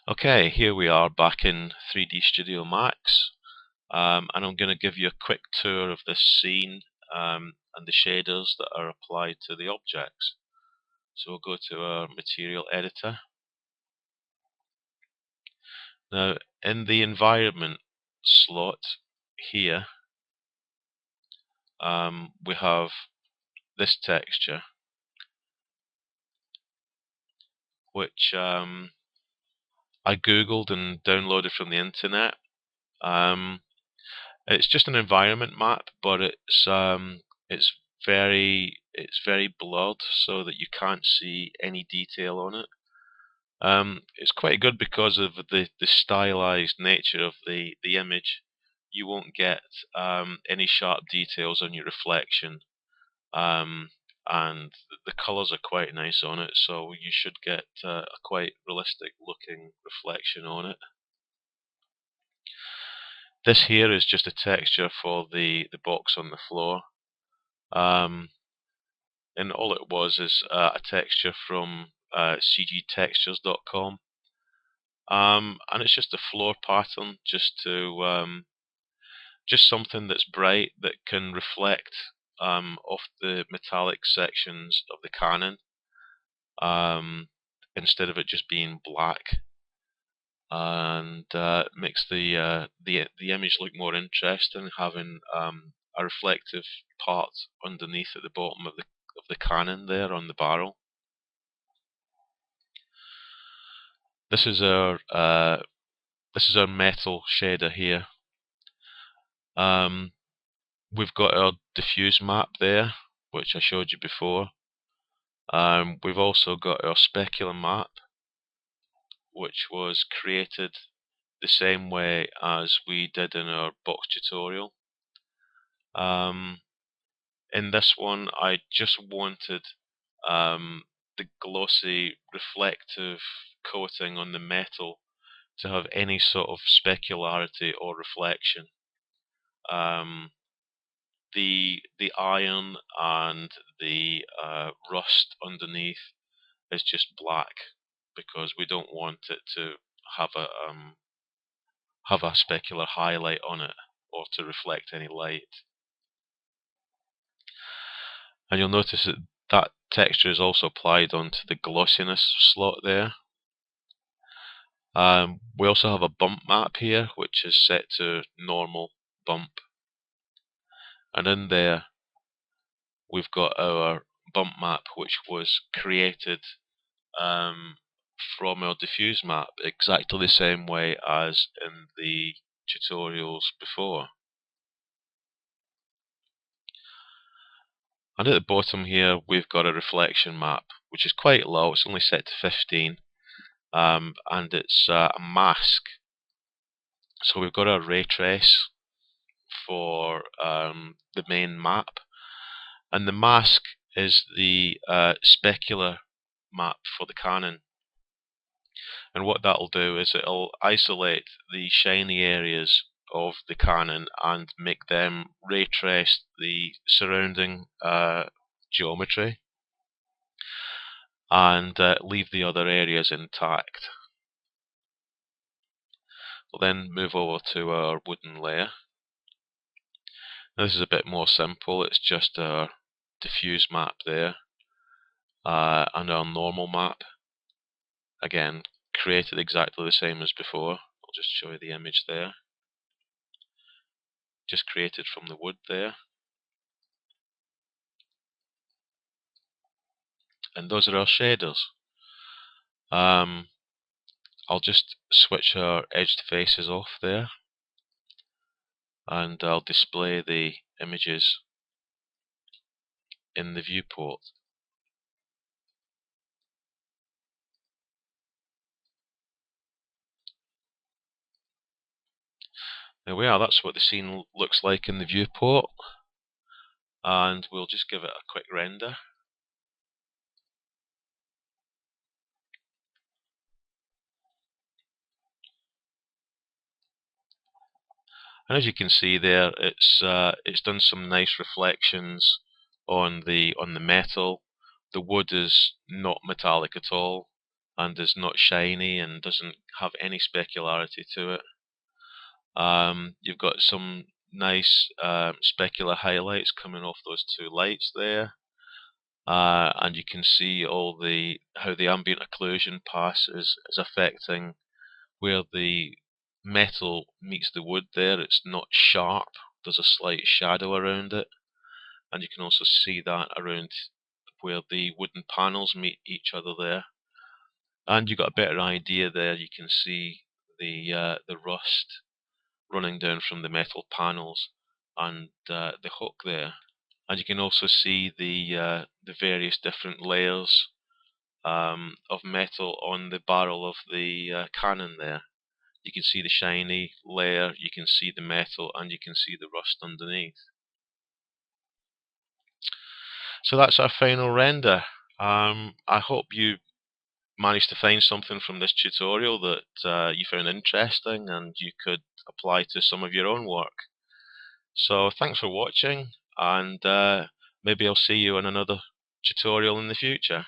Okay, here we are back in 3D Studio Max, and I'm going to give you a quick tour of this scene and the shaders that are applied to the objects. So we'll go to our material editor. Now, in the environment slot here, we have this texture, which I googled and downloaded from the internet. It's just an environment map, but it's very blurred, so that you can't see any detail on it. It's quite good because of the stylized nature of the image. You won't get any sharp details on your reflection, um, and the colors are quite nice on it, so you should get a quite realistic looking reflection on it. This here is just a texture for the box on the floor. And all it was is a texture from cgtextures.com. And it's just a floor pattern, just something that's bright that can reflect off the metallic sections of the Canon, instead of it just being black, and makes the image look more interesting, having a reflective part underneath at the bottom of the Canon there on the barrel. This is our metal shader here. We've got our diffuse map there, which I showed you before. We've also got our specular map, which was created the same way as we did in our box tutorial. In this one, I just wanted the glossy reflective coating on the metal to have any sort of specularity or reflection. The iron and the rust underneath is just black, because we don't want it to have a specular highlight on it, or to reflect any light. And you'll notice that that texture is also applied onto the glossiness slot there. We also have a bump map here, which is set to normal bump. And in there, we've got our bump map, which was created from our diffuse map, exactly the same way as in the tutorials before. And at the bottom here, we've got a reflection map, which is quite low. It's only set to 15, and it's a mask. So we've got a ray trace for the main map, and the mask is the specular map for the Canon. And what that'll do is it'll isolate the shiny areas of the Canon and make them ray trace the surrounding geometry, and leave the other areas intact. We'll then move over to our wooden layer. Now this is a bit more simple. It's just our diffuse map there, and our normal map, again created exactly the same as before. I'll just show you the image there, just created from the wood there. And those are our shaders. I'll just switch our edged faces off there, and I'll display the images in the viewport. There we are, that's what the scene looks like in the viewport, and we'll just give it a quick render. And as you can see there, it's done some nice reflections on the metal. The wood is not metallic at all. and is not shiny and doesn't have any specularity to it. You've got some nice specular highlights coming off those two lights there, and you can see how the ambient occlusion pass is affecting where the metal meets the wood there. It's not sharp, there's a slight shadow around it, and you can also see that around where the wooden panels meet each other there. And you got a better idea there. You can see the rust running down from the metal panels and the hook there. And you can also see the various different layers of metal on the barrel of the cannon there. You can see the shiny layer, you can see the metal, and you can see the rust underneath. So that's our final render. I hope you managed to find something from this tutorial that you found interesting and you could apply to some of your own work. So thanks for watching, and maybe I'll see you in another tutorial in the future.